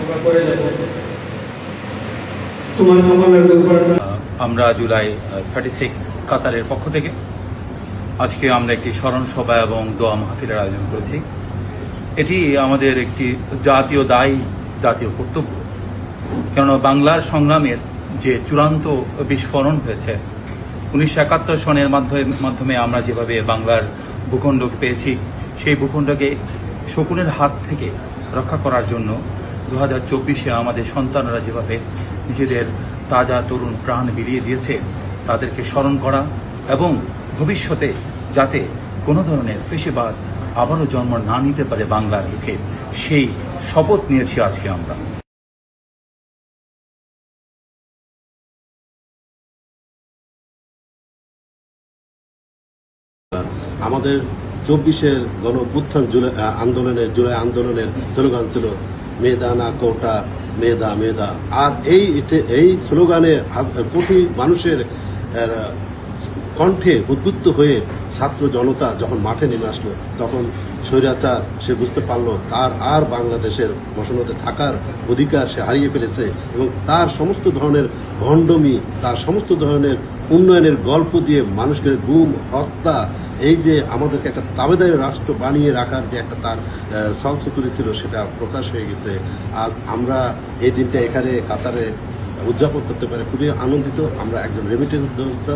আমরা করে যাব। তোমার কামনার দরবার। আমরা জুলাই 36 কাতারের পক্ষ থেকে আজকে আমরা একটি স্মরণ সভা এবং দোয়া মাহফিলের আয়োজন করেছি। এটি আমাদের একটি জাতীয় দায়, জাতীয় কর্তব্য। কেননা বাংলার সংগ্রামের যে চূড়ান্ত বিস্ফোরণ হয়েছে 1971 সনের মাধ্যমে আমরা যেভাবে বাংলার ভূখণ্ড পেয়েছি, সেই ভূখণ্ডকে শকুনের হাত থেকে রক্ষা করার জন্য 2024-এ আমাদের সন্তানরা যেভাবে নিজেদের তাজা তরুণ প্রাণ বিলিয়ে দিয়েছে, তাদেরকে স্মরণ করা এবং ভবিষ্যতে যাতে কোনো ধরনের ফেসিবাদ আবারও জন্ম না নিতে পারে বাংলার বুকে, সেই শপথ নিয়েছি আজকে আমরা। আমাদের 24-এর গণ-অভ্যুত্থান জুলাই আন্দোলনের স্লোগান ছিল মেধা না কোটা, মেধা মেধা। আর এই স্লোগানে কোটি মানুষের কণ্ঠে উদ্বুদ্ধ হয়ে ছাত্র জনতা যখন মাঠে নেমে আসলো, তখন স্বৈরাচার সে বুঝতে পারলো তার আর বাংলাদেশের বসনতে থাকার অধিকার সে হারিয়ে ফেলেছে এবং তার সমস্ত ধরনের ভণ্ডমি, তার সমস্ত ধরনের উন্নয়নের গল্প দিয়ে মানুষকে গুম, হত্যা, এই যে আমাদেরকে একটা তাবেদারি রাষ্ট্র বানিয়ে রাখার যে একটা তার ছলছতুরি ছিল, সেটা প্রকাশ হয়ে গেছে। আজ আমরা এই দিনটা এখানে কাতারে উদযাপন করতে পারে খুবই আনন্দিত। আমরা একজন রেমিটেন্স উদ্যোক্তা,